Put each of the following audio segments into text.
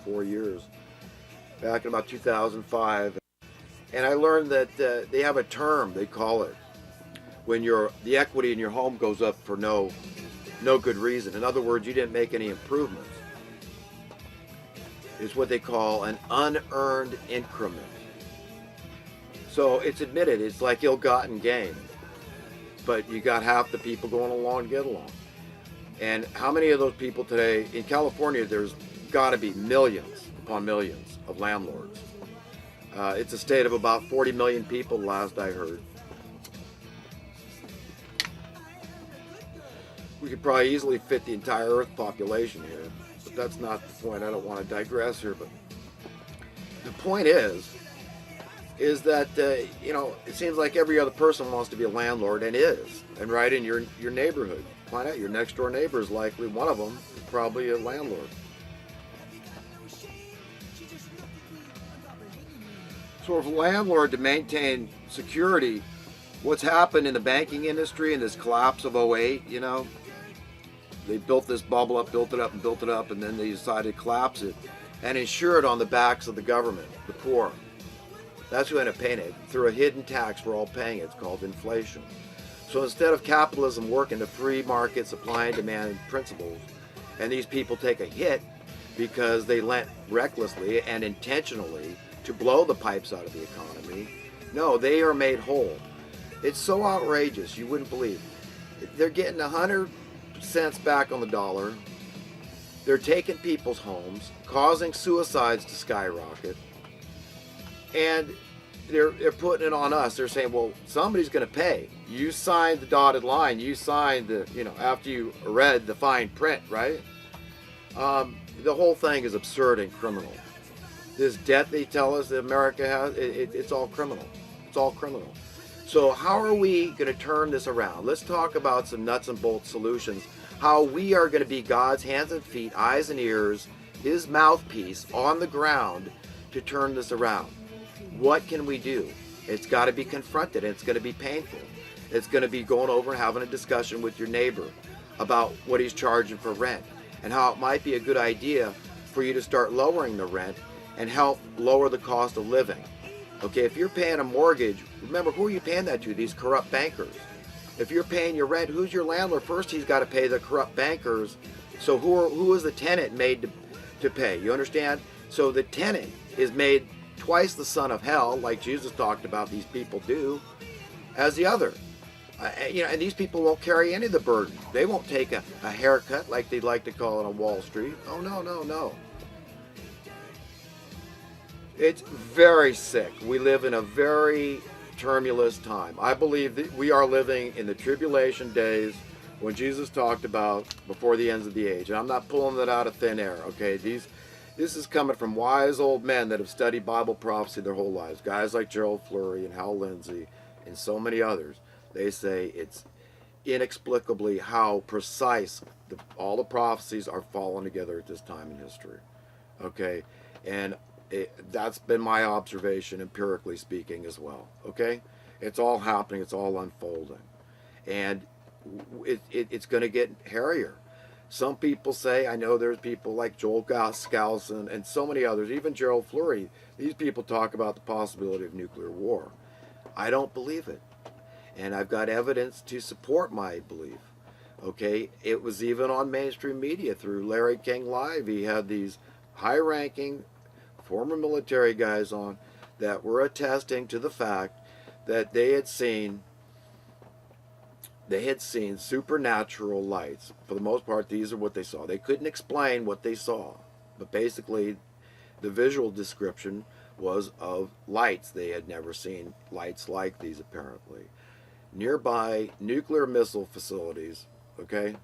4 years, back in about 2005. And I learned that they have a term, they call it, when the equity in your home goes up for no good reason. In other words, you didn't make any improvements. It's what they call an unearned increment. So it's admitted, it's like ill-gotten gain. But you got half the people going along to get along. And how many of those people today, in California, there's got to be millions upon millions of landlords. It's a state of about 40 million people, last I heard. We could probably easily fit the entire Earth population here, but that's not the point. I don't want to digress here, but the point is that it seems like every other person wants to be a landlord, and is, and right in your neighborhood. Find out your next door neighbor is likely one of them, probably a landlord. So, for a landlord to maintain security, what's happened in the banking industry in this collapse of '08, they built this bubble up, built it up, and then they decided to collapse it and insure it on the backs of the government, the poor. That's who ended up paying it. Through a hidden tax, we're all paying it. It's called inflation. So instead of capitalism working the free market supply and demand principles, and these people take a hit because they lent recklessly and intentionally to blow the pipes out of the economy, no, they are made whole. It's so outrageous, you wouldn't believe. They're getting 100 cents back on the dollar. They're taking people's homes, causing suicides to skyrocket, and they're putting it on us. They're saying, well, somebody's going to pay. You signed the dotted line. You signed after you read the fine print, right? The whole thing is absurd and criminal. This debt they tell us that America has, it's all criminal. It's all criminal. So how are we going to turn this around? Let's talk about some nuts and bolts solutions. How we are going to be God's hands and feet, eyes and ears, His mouthpiece on the ground to turn this around. What can we do? It's got to be confronted, and it's going to be painful. It's going to be going over and having a discussion with your neighbor about what he's charging for rent and how it might be a good idea for you to start lowering the rent and help lower the cost of living. Okay, if you're paying a mortgage, remember, who are you paying that to? These corrupt bankers. If you're paying your rent, who's your landlord? First, he's got to pay the corrupt bankers. So who is the tenant made to pay? You understand? So the tenant is made twice the son of hell, like Jesus talked about these people do, as the other. And these people won't carry any of the burden. They won't take a haircut, like they'd like to call it on Wall Street. Oh, no. It's very sick. We live in a very tumultuous time. I believe that we are living in the tribulation days when Jesus talked about before the ends of the age. And I'm not pulling that out of thin air, okay? This is coming from wise old men that have studied Bible prophecy their whole lives. Guys like Gerald Flurry and Hal Lindsey and so many others. They say it's inexplicably how precise all the prophecies are falling together at this time in history. Okay? And that's been my observation, empirically speaking, as well. Okay? It's all happening. It's all unfolding. And it's going to get hairier. Some people say, I know there's people like Joel Skousen and so many others, even Gerald Flurry, these people talk about the possibility of nuclear war. I don't believe it. And I've got evidence to support my belief. Okay? It was even on mainstream media through Larry King Live. He had these high-ranking former military guys on that were attesting to the fact that they had seen supernatural lights. For the most part, these are what they saw. They couldn't explain what they saw, but basically the visual description was of lights. They had never seen lights like these, apparently. Nearby nuclear missile facilities, okay?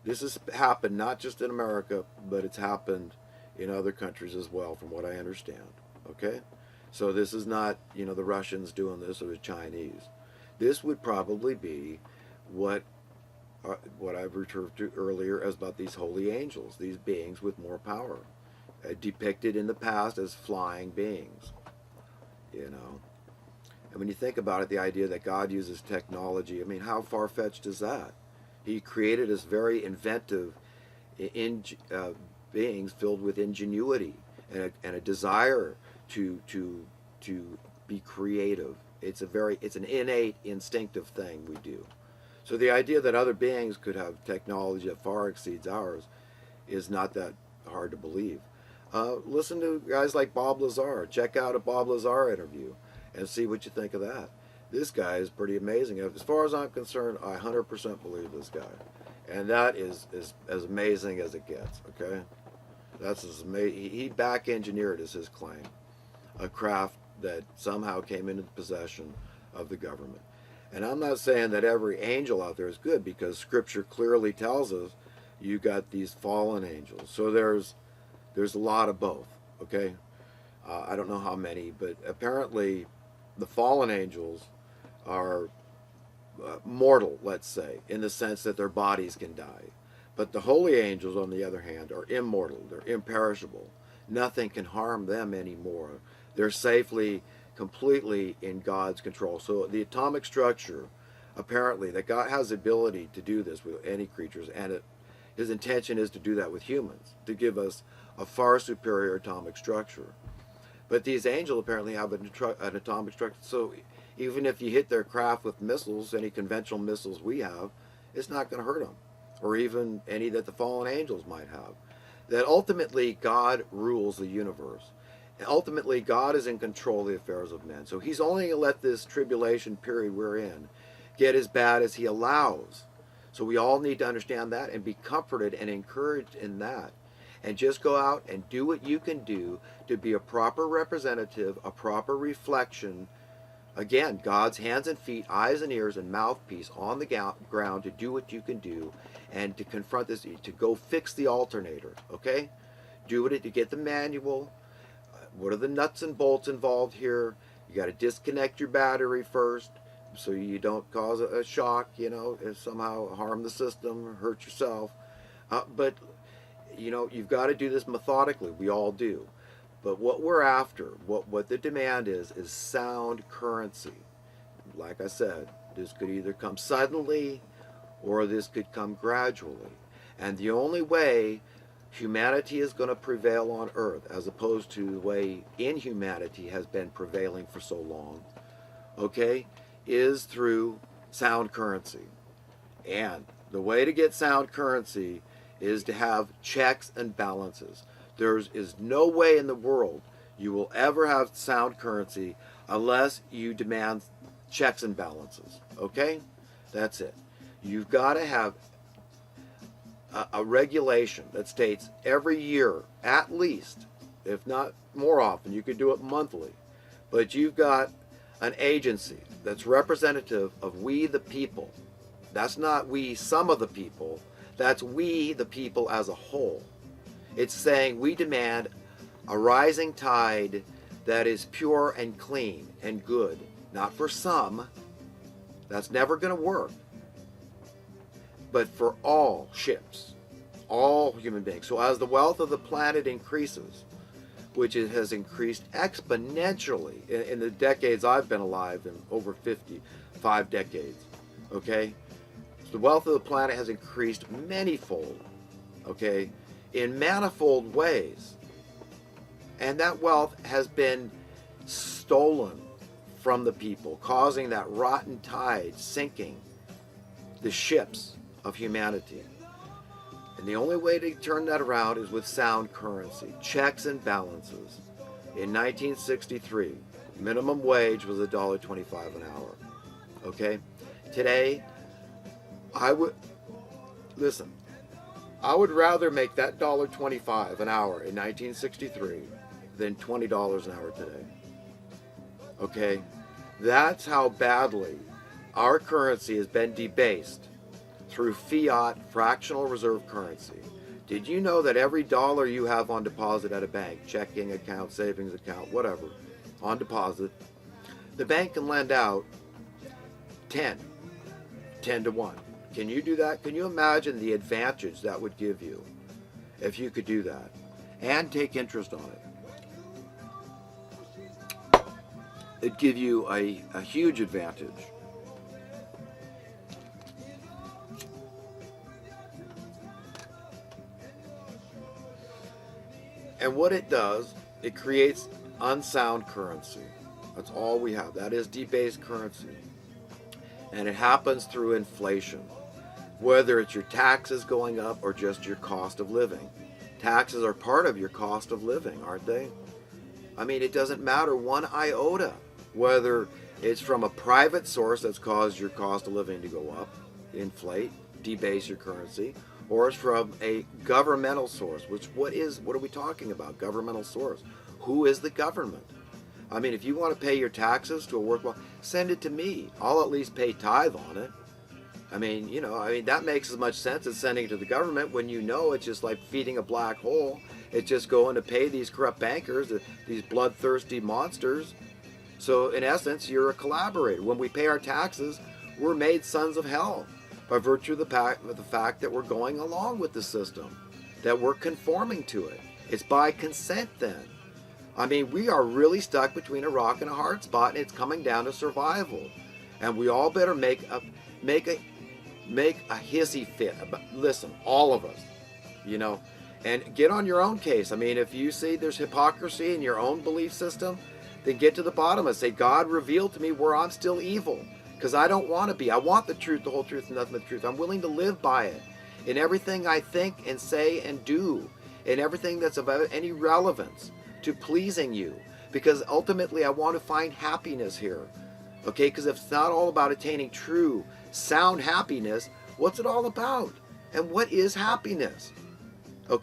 This has happened not just in America, but it's happened in other countries as well, from what I understand, okay? So this is not, the Russians doing this or the Chinese. This would probably be what I've referred to earlier as about these holy angels, these beings with more power, depicted in the past as flying beings, And when you think about it, the idea that God uses technology, how far-fetched is that? He created us very inventive beings filled with ingenuity and a desire to be creative. It's an innate, instinctive thing we do. So the idea that other beings could have technology that far exceeds ours is not that hard to believe. Listen to guys like Bob Lazar. Check out a Bob Lazar interview and see what you think of that. This guy is pretty amazing. As far as I'm concerned, I 100% believe this guy. And that is as amazing as it gets, okay? That's as amazing. He back engineered, is his claim, a craft that somehow came into the possession of the government. And I'm not saying that every angel out there is good, because Scripture clearly tells us you got these fallen angels. So there's a lot of both, okay? I don't know how many, but apparently the fallen angels are mortal, let's say, in the sense that their bodies can die. But the holy angels, on the other hand, are immortal. They're imperishable. Nothing can harm them anymore. They're safely, completely in God's control. So the atomic structure, apparently, that God has the ability to do this with any creatures, and his intention is to do that with humans, to give us a far superior atomic structure. But these angels apparently have an atomic structure, so even if you hit their craft with missiles, any conventional missiles we have, it's not going to hurt them, or even any that the fallen angels might have. That ultimately God rules the universe. And ultimately God is in control of the affairs of men. So he's only going to let this tribulation period we're in get as bad as he allows. So we all need to understand that and be comforted and encouraged in that. And just go out and do what you can do to be a proper representative, a proper reflection. Again, God's hands and feet, eyes and ears, and mouthpiece on the ground to do what you can do and to confront this, to go fix the alternator, okay? Do it to get the manual. What are the nuts and bolts involved here? You got to disconnect your battery first so you don't cause a shock, if somehow harm the system or hurt yourself. But, you've got to do this methodically. We all do. But what we're after, what the demand is sound currency. Like I said, this could either come suddenly or this could come gradually. And the only way humanity is going to prevail on earth, as opposed to the way inhumanity has been prevailing for so long, okay, is through sound currency. And the way to get sound currency is to have checks and balances. There is no way in the world you will ever have sound currency unless you demand checks and balances. Okay? That's it. You've got to have a regulation that states every year, at least, if not more often, you could do it monthly, but you've got an agency that's representative of we the people. That's not we some of the people, that's we the people as a whole. It's saying we demand a rising tide that is pure and clean and good, not for some, that's never going to work, but for all ships, all human beings. So as the wealth of the planet increases, which it has increased exponentially in the decades I've been alive, in over 55 decades, okay? So the wealth of the planet has increased manyfold, okay, in manifold ways. And that wealth has been stolen from the people, causing that rotten tide sinking the ships of humanity. And the only way to turn that around is with sound currency, checks and balances. In 1963, minimum wage was $1.25 an hour. Okay? Today, I would rather make that $1.25 an hour in 1963 than $20 an hour today. Okay? That's how badly our currency has been debased through fiat fractional reserve currency. Did you know that every dollar you have on deposit at a bank, checking account, savings account, whatever, on deposit, the bank can lend out 10 to 1. Can you do that? Can you imagine the advantage that would give you if you could do that and take interest on it? It'd give you a huge advantage. And what it does It creates unsound currency. That's all we have. That is debased currency. And it happens through inflation, whether it's your taxes going up or just your cost of living. Taxes are part of your cost of living, aren't they? I mean, it doesn't matter one iota whether it's from a private source that's caused your cost of living to go up, inflate, debase your currency, or it's from a governmental source. What are we talking about? Governmental source. Who is the government? I mean, if you want to pay your taxes to a worthwhile, send it to me. I'll at least pay tithe on it. I mean, that makes as much sense as sending it to the government when you know it's just like feeding a black hole. It's just going to pay these corrupt bankers, these bloodthirsty monsters. So in essence, you're a collaborator. When we pay our taxes, we're made sons of hell by virtue of the fact that we're going along with the system, that we're conforming to it. It's by consent then. I mean, we are really stuck between a rock and a hard spot, and it's coming down to survival. And we all better make a hissy fit. Listen, all of us, and get on your own case. I mean, if you see there's hypocrisy in your own belief system, then get to the bottom and say, God, reveal to me where I'm still evil, because I don't want to be. I want the truth, the whole truth, and nothing but the truth. I'm willing to live by it in everything I think and say and do, in everything that's of any relevance to pleasing you, because ultimately I want to find happiness here. Okay, because if it's not all about attaining true, sound happiness, what's it all about? And what is happiness? Okay.